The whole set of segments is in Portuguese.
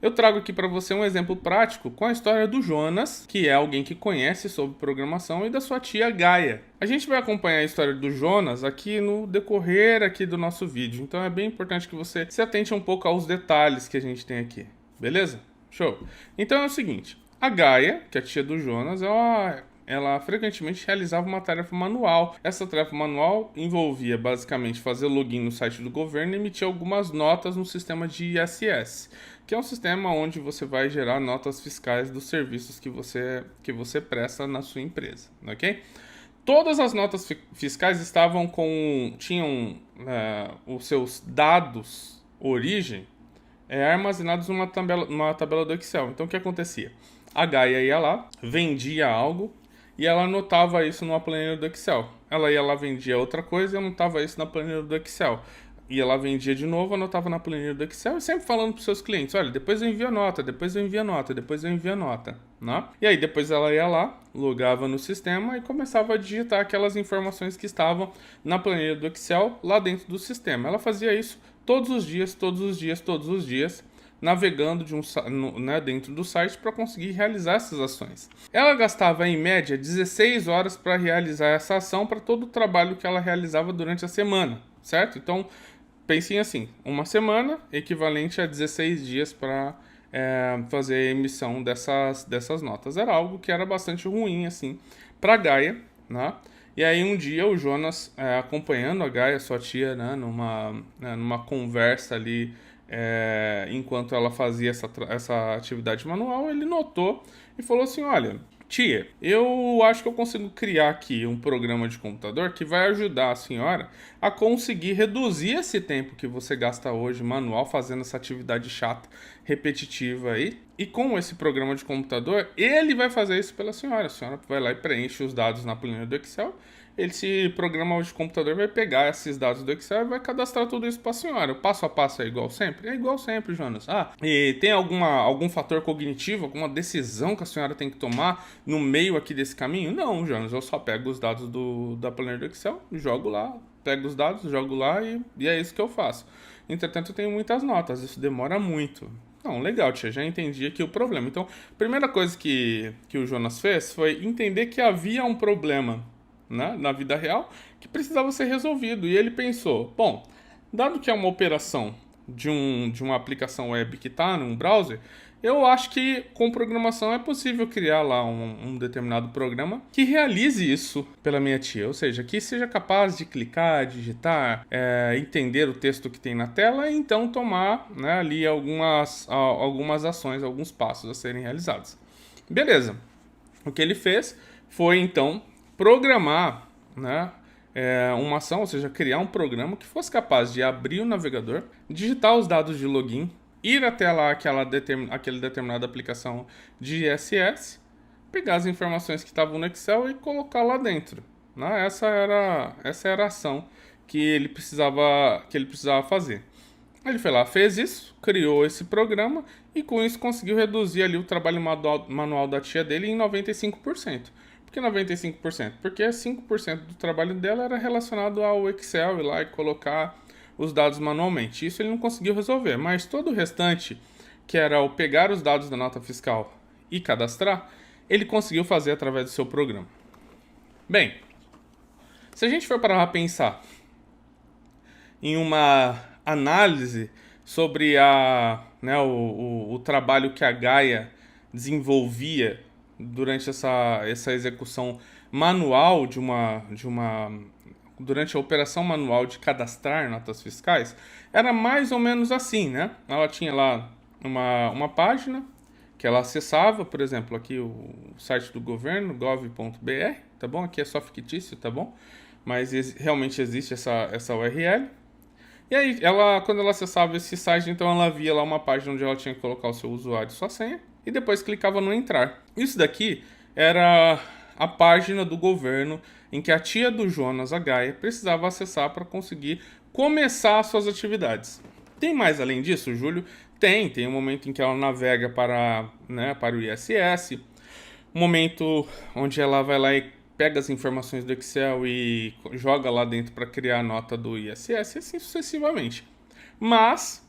Eu trago aqui para você um exemplo prático com a história do Jonas, que é alguém que conhece sobre programação, e da sua tia Gaia. A gente vai acompanhar a história do Jonas aqui no decorrer aqui do nosso vídeo, então é bem importante que você se atente um pouco aos detalhes que a gente tem aqui, beleza? Show! Então é o seguinte, a Gaia, que é a tia do Jonas, ela frequentemente realizava uma tarefa manual. Essa tarefa manual envolvia basicamente fazer login no site do governo e emitir algumas notas no sistema de ISS, que é um sistema onde você vai gerar notas fiscais dos serviços que você presta na sua empresa, ok? Todas as notas fiscais tinham os seus dados origem armazenados numa tabela do Excel. Então o que acontecia? A Gaia ia lá, vendia algo e ela anotava isso numa planilha do Excel. Ela ia lá, vendia outra coisa e anotava isso na planilha do Excel. Ia lá, vendia de novo, anotava na planilha do Excel e sempre falando para os seus clientes: olha, depois eu envio a nota, depois eu envio a nota, depois eu envio a nota. Né? E aí depois ela ia lá, logava no sistema e começava a digitar aquelas informações que estavam na planilha do Excel lá dentro do sistema. Ela fazia isso todos os dias, todos os dias, todos os dias, navegando dentro do site para conseguir realizar essas ações. Ela gastava em média 16 horas para realizar essa ação para todo o trabalho que ela realizava durante a semana, certo? Então, pensem assim, uma semana equivalente a 16 dias para fazer a emissão dessas notas. Era algo que era bastante ruim assim para Gaia, né? E aí um dia o Jonas, acompanhando a Gaia, sua tia, né, numa conversa ali, enquanto ela fazia essa atividade manual, ele notou e falou assim: olha, tia, eu acho que eu consigo criar aqui um programa de computador que vai ajudar a senhora a conseguir reduzir esse tempo que você gasta hoje manual fazendo essa atividade chata, repetitiva aí. E com esse programa de computador, ele vai fazer isso pela senhora. A senhora vai lá e preenche os dados na planilha do Excel. Esse programa de computador vai pegar esses dados do Excel e vai cadastrar tudo isso para a senhora. O passo a passo é igual sempre? É igual sempre, Jonas. E tem algum fator cognitivo, alguma decisão que a senhora tem que tomar no meio aqui desse caminho? Não, Jonas. Eu só pego os dados da planilha do Excel, jogo lá, pego os dados, jogo lá e é isso que eu faço. Entretanto, eu tenho muitas notas. Isso demora muito. Não, legal, tia, já entendi aqui o problema. Então, a primeira coisa que o Jonas fez foi entender que havia um problema, né, na vida real que precisava ser resolvido. E ele pensou: bom, dado que é uma operação de uma aplicação web que está num browser, eu acho que com programação é possível criar lá um determinado programa que realize isso pela minha tia. Ou seja, que seja capaz de clicar, digitar, entender o texto que tem na tela e então tomar, né, ali algumas ações, alguns passos a serem realizados. Beleza. O que ele fez foi então programar, né, uma ação, ou seja, criar um programa que fosse capaz de abrir o navegador, digitar os dados de login, ir até lá aquela determinada aplicação de ISS, pegar as informações que estavam no Excel e colocar lá dentro. Né? Essa era a ação que ele precisava fazer. Ele foi lá, fez isso, criou esse programa e com isso conseguiu reduzir ali o trabalho manual da tia dele em 95%. Por que 95%? Porque 5% do trabalho dela era relacionado ao Excel, ir lá e colocar os dados manualmente. Isso ele não conseguiu resolver, mas todo o restante, que era o pegar os dados da nota fiscal e cadastrar, ele conseguiu fazer através do seu programa. Bem, se a gente for parar a pensar em uma análise sobre o trabalho que a Gaia desenvolvia durante essa execução manual durante a operação manual de cadastrar notas fiscais, era mais ou menos assim, né? Ela tinha lá uma página que ela acessava, por exemplo, aqui o site do governo, gov.br, tá bom? Aqui é só fictício, tá bom? Mas realmente existe essa URL. E aí, quando ela acessava esse site, então ela via lá uma página onde ela tinha que colocar o seu usuário e sua senha, e depois clicava no entrar. Isso daqui era a página do governo em que a tia do Jonas, a Gaia, precisava acessar para conseguir começar as suas atividades. Tem mais além disso, Júlio? Tem um momento em que ela navega para o ISS, um momento onde ela vai lá e pega as informações do Excel e joga lá dentro para criar a nota do ISS, e assim sucessivamente. Mas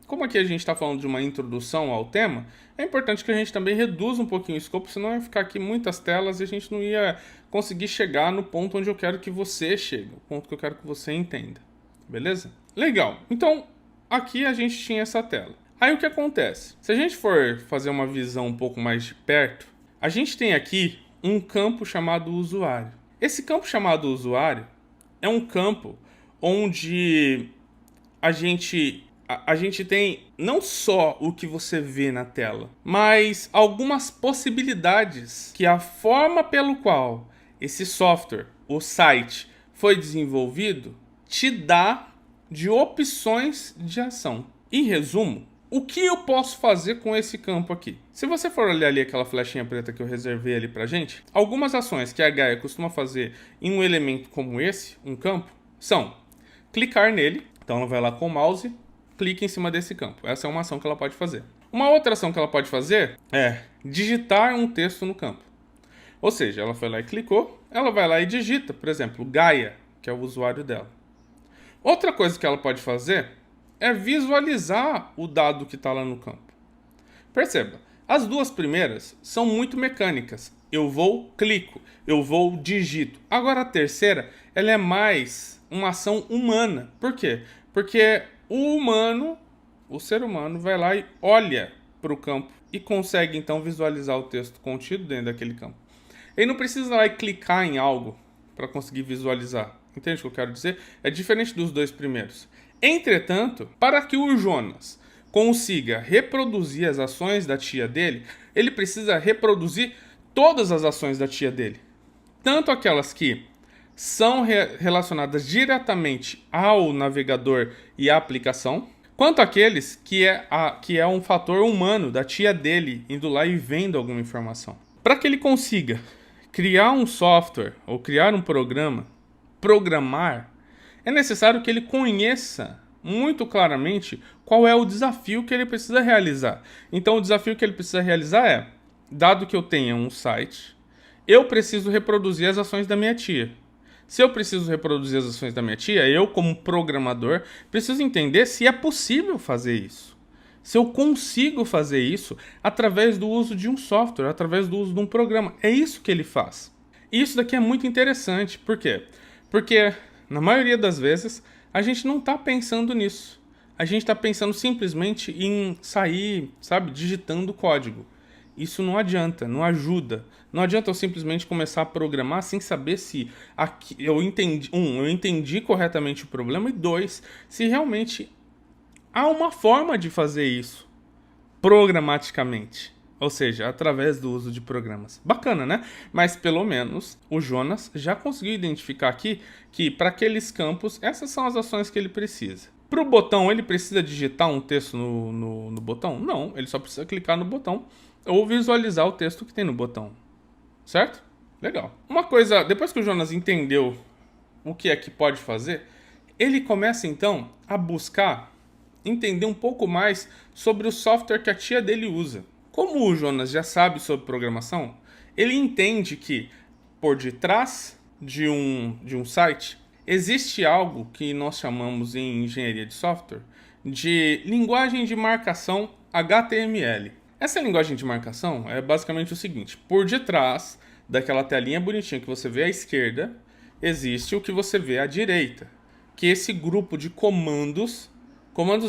como aqui a gente está falando de uma introdução ao tema, é importante que a gente também reduza um pouquinho o escopo, senão ia ficar aqui muitas telas e a gente não ia conseguir chegar no ponto onde eu quero que você chegue, o ponto que eu quero que você entenda. Beleza? Legal. Então, aqui a gente tinha essa tela. Aí o que acontece? Se a gente for fazer uma visão um pouco mais de perto, a gente tem aqui um campo chamado usuário. Esse campo chamado usuário é um campo onde a gente tem não só o que você vê na tela, mas algumas possibilidades que a forma pelo qual esse software, o site, foi desenvolvido, te dá de opções de ação. Em resumo, o que eu posso fazer com esse campo aqui? Se você for olhar ali aquela flechinha preta que eu reservei ali pra gente, algumas ações que a Gaia costuma fazer em um elemento como esse, um campo, são clicar nele. Então ela vai lá com o mouse, clica em cima desse campo. Essa é uma ação que ela pode fazer. Uma outra ação que ela pode fazer é digitar um texto no campo. Ou seja, ela foi lá e clicou, ela vai lá e digita, por exemplo, Gaia, que é o usuário dela. Outra coisa que ela pode fazer é visualizar o dado que está lá no campo. Perceba, as duas primeiras são muito mecânicas. Eu vou, clico, eu vou, digito. Agora a terceira, ela é mais uma ação humana. Por quê? Porque o ser humano vai lá e olha para o campo e consegue então visualizar o texto contido dentro daquele campo. Ele não precisa ir lá e clicar em algo para conseguir visualizar. Entende o que eu quero dizer? É diferente dos dois primeiros. Entretanto, para que o Jonas consiga reproduzir as ações da tia dele, ele precisa reproduzir todas as ações da tia dele. Tanto aquelas que são relacionadas diretamente ao navegador e à aplicação, quanto aqueles que é um fator humano da tia dele indo lá e vendo alguma informação. Para que ele consiga criar um software ou criar um programa, programar, é necessário que ele conheça muito claramente qual é o desafio que ele precisa realizar. Então o desafio que ele precisa realizar é, dado que eu tenha um site, eu preciso reproduzir as ações da minha tia. Se eu preciso reproduzir as ações da minha tia, eu como programador preciso entender se é possível fazer isso. Se eu consigo fazer isso através do uso de um software, através do uso de um programa. É isso que ele faz. E isso daqui é muito interessante. Por quê? Porque na maioria das vezes a gente não está pensando nisso. A gente está pensando simplesmente em sair, sabe, digitando código. Isso não adianta, não ajuda. Não adianta eu simplesmente começar a programar sem saber se eu entendi corretamente o problema, e dois, se realmente há uma forma de fazer isso programaticamente. Ou seja, através do uso de programas. Bacana, né? Mas pelo menos o Jonas já conseguiu identificar aqui que para aqueles campos, essas são as ações que ele precisa. Para o botão, ele precisa digitar um texto no botão? Não, ele só precisa clicar no botão ou visualizar o texto que tem no botão. Certo? Legal. Uma coisa, depois que o Jonas entendeu o que é que pode fazer, ele começa então a buscar entender um pouco mais sobre o software que a tia dele usa. Como o Jonas já sabe sobre programação, ele entende que por detrás de um site existe algo que nós chamamos em engenharia de software de linguagem de marcação HTML. Essa linguagem de marcação é basicamente o seguinte: por detrás daquela telinha bonitinha que você vê à esquerda, existe o que você vê à direita, que é esse grupo de comandos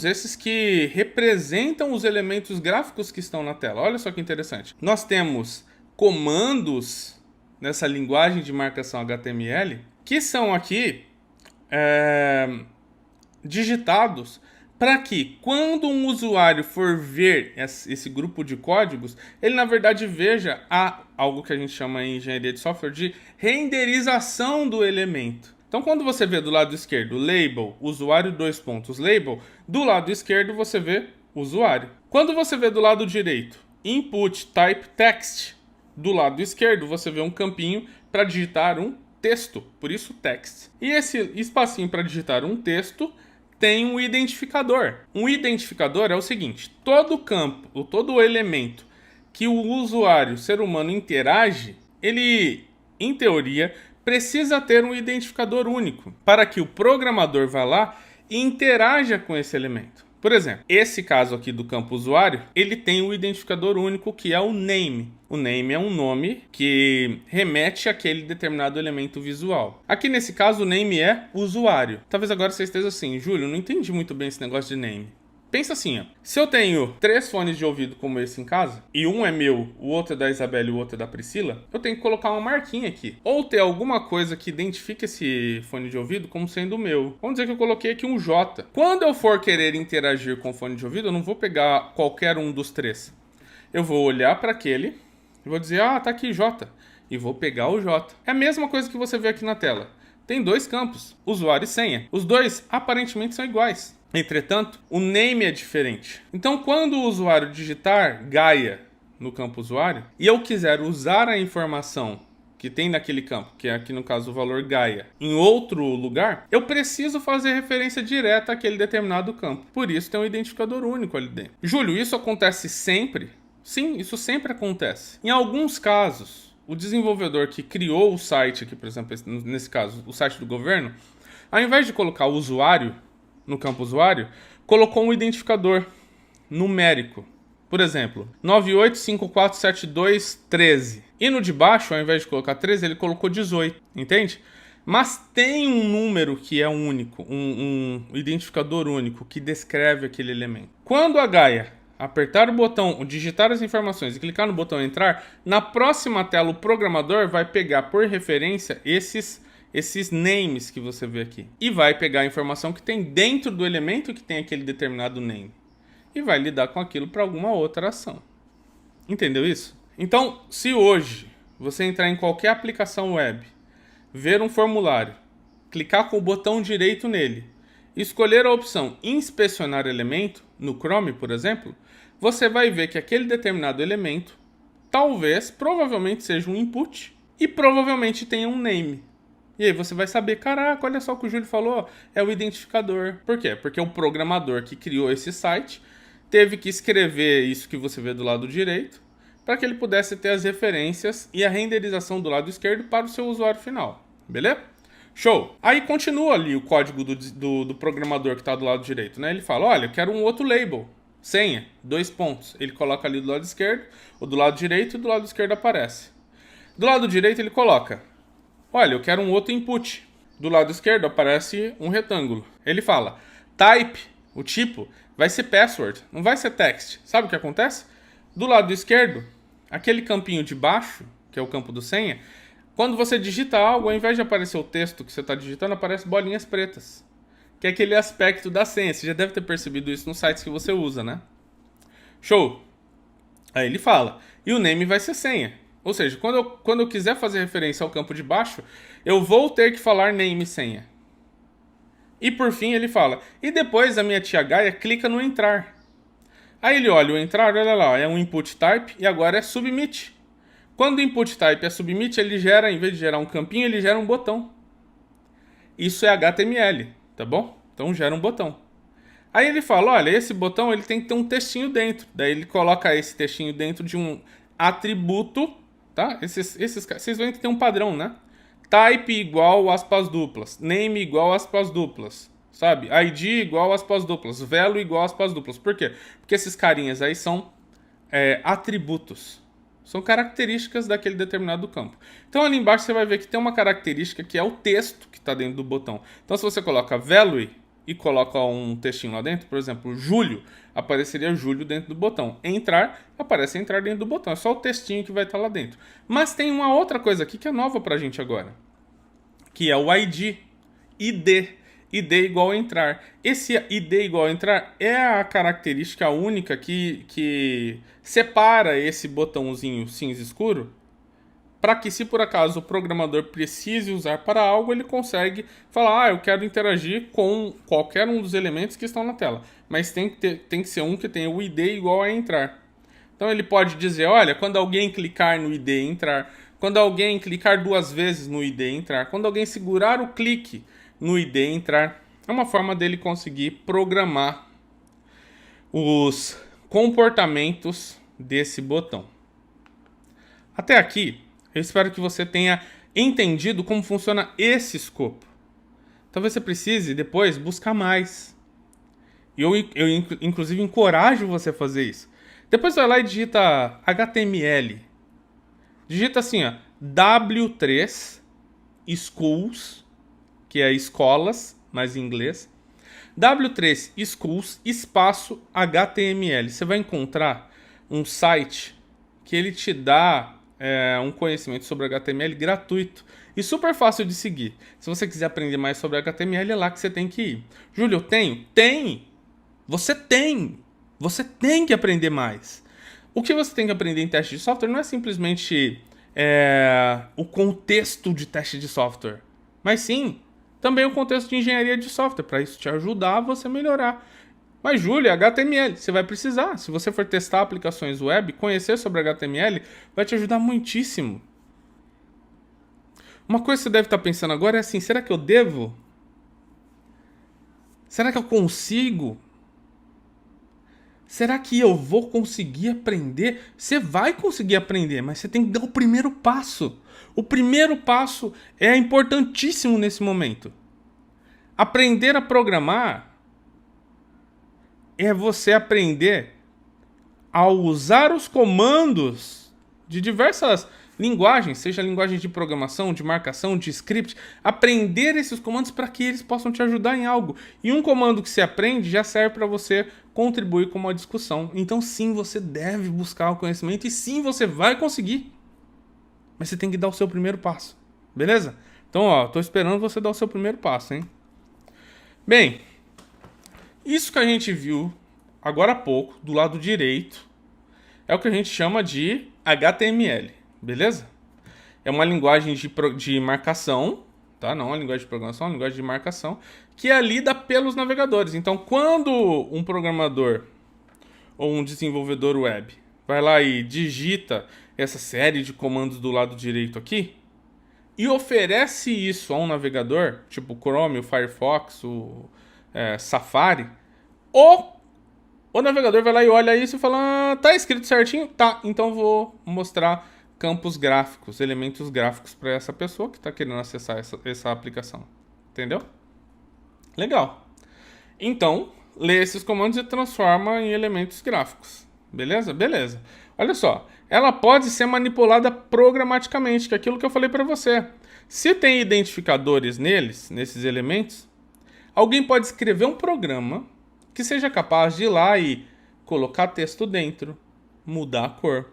esses que representam os elementos gráficos que estão na tela. Olha só que interessante. Nós temos comandos nessa linguagem de marcação HTML que são aqui digitados para que, quando um usuário for ver esse grupo de códigos, ele na verdade veja algo que a gente chama em engenharia de software de renderização do elemento. Então, quando você vê do lado esquerdo label, usuário, dois pontos, label, do lado esquerdo você vê usuário. Quando você vê do lado direito, input type text, do lado esquerdo você vê um campinho para digitar um texto, por isso text. E esse espacinho para digitar um texto tem um identificador. Um identificador é o seguinte: todo campo, ou todo elemento que o usuário, ser humano, interage, ele, em teoria, precisa ter um identificador único para que o programador vá lá e interaja com esse elemento. Por exemplo, esse caso aqui do campo usuário, ele tem um identificador único que é o name. O name é um nome que remete àquele determinado elemento visual. Aqui nesse caso o name é usuário. Talvez agora você esteja assim, Júlio, não entendi muito bem esse negócio de name. Pensa assim, ó. Se eu tenho 3 fones de ouvido como esse em casa, e um é meu, o outro é da Isabela e o outro é da Priscila, eu tenho que colocar uma marquinha aqui. Ou ter alguma coisa que identifique esse fone de ouvido como sendo o meu. Vamos dizer que eu coloquei aqui um J. Quando eu for querer interagir com o fone de ouvido, eu não vou pegar qualquer um dos 3. Eu vou olhar para aquele e vou dizer, tá aqui J. E vou pegar o J. É a mesma coisa que você vê aqui na tela. Tem 2 campos, usuário e senha. Os dois aparentemente são iguais. Entretanto, o name é diferente. Então, quando o usuário digitar Gaia no campo usuário, e eu quiser usar a informação que tem naquele campo, que é aqui no caso o valor Gaia, em outro lugar, eu preciso fazer referência direta àquele determinado campo. Por isso tem um identificador único ali dentro. Júlio, isso acontece sempre? Sim, isso sempre acontece. Em alguns casos, o desenvolvedor que criou o site aqui, por exemplo, nesse caso, o site do governo, ao invés de colocar o usuário no campo usuário, colocou um identificador numérico. Por exemplo, 98547213. E no de baixo, ao invés de colocar 13, ele colocou 18, entende? Mas tem um número que é único, um identificador único que descreve aquele elemento. Quando a Gaia apertar o botão, digitar as informações e clicar no botão entrar, na próxima tela o programador vai pegar por referência esses names que você vê aqui. E vai pegar a informação que tem dentro do elemento que tem aquele determinado name. E vai lidar com aquilo para alguma outra ação. Entendeu isso? Então, se hoje você entrar em qualquer aplicação web, ver um formulário, clicar com o botão direito nele, escolher a opção inspecionar elemento, no Chrome, por exemplo, você vai ver que aquele determinado elemento, provavelmente seja um input e provavelmente tenha um name. E aí você vai saber, caraca, olha só o que o Júlio falou, é o identificador. Por quê? Porque o programador que criou esse site teve que escrever isso que você vê do lado direito para que ele pudesse ter as referências e a renderização do lado esquerdo para o seu usuário final. Beleza? Show! Aí continua ali o código do programador que está do lado direito, né? Ele fala, olha, eu quero um outro label, senha, 2 pontos. Ele coloca ali do lado esquerdo, ou do lado direito, e do lado esquerdo aparece. Do lado direito ele coloca, olha, eu quero um outro input. Do lado esquerdo aparece um retângulo. Ele fala, type, o tipo, vai ser password, não vai ser text. Sabe o que acontece? Do lado esquerdo, aquele campinho de baixo, que é o campo do senha, quando você digita algo, ao invés de aparecer o texto que você está digitando, aparece bolinhas pretas. Que é aquele aspecto da senha. Você já deve ter percebido isso nos sites que você usa, né? Show! Aí ele fala, e o name vai ser senha. Ou seja, quando eu quiser fazer referência ao campo de baixo, eu vou ter que falar name senha. E por fim ele fala, e depois a minha tia Gaia clica no entrar. Aí ele olha o entrar, olha lá, é um input type e agora é submit. Quando o input type é submit, ele gera, em vez de gerar um campinho, ele gera um botão. Isso é HTML, tá bom? Então gera um botão. Aí ele fala, olha, esse botão ele tem que ter um textinho dentro. Daí ele coloca esse textinho dentro de um atributo, tá? Vocês veem que tem um padrão, né? Type igual aspas duplas, name igual aspas duplas, sabe? ID igual aspas duplas, value igual aspas duplas. Por quê? Porque esses carinhas aí são atributos. São características daquele determinado campo. Então ali embaixo você vai ver que tem uma característica que é o texto que está dentro do botão. Então se você coloca value e coloca um textinho lá dentro, por exemplo, Júlio, apareceria Júlio dentro do botão. Entrar, aparece entrar dentro do botão. É só o textinho que vai estar lá dentro. Mas tem uma outra coisa aqui que é nova pra gente agora, que é o ID. ID igual a entrar. Esse ID igual a entrar é a característica única que separa esse botãozinho cinza escuro, para que, se por acaso o programador precise usar para algo, ele consegue falar, eu quero interagir com qualquer um dos elementos que estão na tela. Mas tem que ser um que tenha o ID igual a entrar. Então ele pode dizer, olha, quando alguém clicar no ID entrar, quando alguém clicar 2 vezes no ID entrar, quando alguém segurar o clique no ID entrar, é uma forma dele conseguir programar os comportamentos desse botão. Até aqui, eu espero que você tenha entendido como funciona esse escopo. Talvez você precise depois buscar mais. E eu inclusive, encorajo você a fazer isso. Depois vai lá e digita HTML. Digita assim, ó, W3 Schools, que é escolas, mas em inglês. W3 Schools, espaço HTML. Você vai encontrar um site que ele te dá um conhecimento sobre HTML gratuito e super fácil de seguir. Se você quiser aprender mais sobre HTML, é lá que você tem que ir. Júlio, eu tenho? Tem! Você tem! Você tem que aprender mais. O que você tem que aprender em teste de software não é simplesmente o contexto de teste de software, mas sim também o contexto de engenharia de software, para isso te ajudar a você melhorar. Mas, Júlio, HTML, você vai precisar. Se você for testar aplicações web, conhecer sobre HTML vai te ajudar muitíssimo. Uma coisa que você deve estar pensando agora é assim, será que eu devo? Será que eu consigo? Será que eu vou conseguir aprender? Você vai conseguir aprender, mas você tem que dar o primeiro passo. O primeiro passo é importantíssimo nesse momento. Aprender a programar é você aprender a usar os comandos de diversas linguagens, seja linguagem de programação, de marcação, de script, aprender esses comandos para que eles possam te ajudar em algo. E um comando que você aprende já serve para você contribuir com uma discussão. Então sim, você deve buscar o conhecimento e sim, você vai conseguir. Mas você tem que dar o seu primeiro passo, beleza? Então, ó, tô esperando você dar o seu primeiro passo, hein? Bem, isso que a gente viu agora há pouco, do lado direito, é o que a gente chama de HTML, beleza? É uma linguagem de marcação, tá? Não é uma linguagem de programação, é uma linguagem de marcação, que é lida pelos navegadores. Então, quando um programador ou um desenvolvedor web vai lá e digita essa série de comandos do lado direito aqui, e oferece isso a um navegador, tipo o Chrome, o Firefox, o Safari, o navegador vai lá e olha isso e fala, tá escrito certinho? Tá, então vou mostrar campos gráficos, elementos gráficos para essa pessoa que está querendo acessar essa aplicação. Entendeu? Legal. Então, lê esses comandos e transforma em elementos gráficos. Beleza? Beleza. Olha só, ela pode ser manipulada programaticamente, que é aquilo que eu falei para você. Se tem identificadores nesses elementos, alguém pode escrever um programa que seja capaz de ir lá e colocar texto dentro, mudar a cor,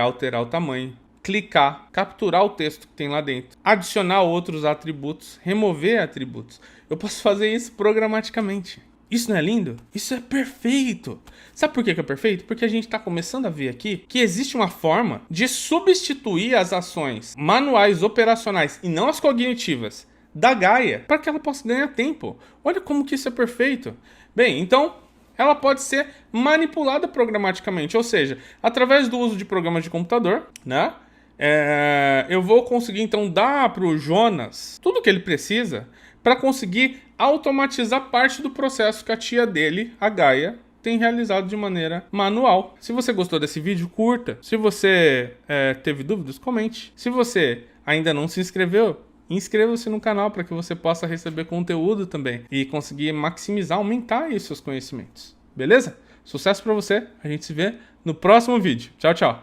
alterar o tamanho, clicar, capturar o texto que tem lá dentro, adicionar outros atributos, remover atributos. Eu posso fazer isso programaticamente. Isso não é lindo? Isso é perfeito! Sabe por que é perfeito? Porque a gente está começando a ver aqui que existe uma forma de substituir as ações manuais operacionais e não as cognitivas da Gaia para que ela possa ganhar tempo. Olha como que isso é perfeito. Bem, então ela pode ser manipulada programaticamente, ou seja, através do uso de programas de computador, né? Eu vou conseguir então dar para o Jonas tudo o que ele precisa para conseguir automatizar parte do processo que a tia dele, a Gaia, tem realizado de maneira manual. Se você gostou desse vídeo, curta. Se você teve dúvidas, comente. Se você ainda não se inscreveu, inscreva-se no canal para que você possa receber conteúdo também e conseguir maximizar, aumentar aí seus conhecimentos. Beleza? Sucesso para você. A gente se vê no próximo vídeo. Tchau, tchau.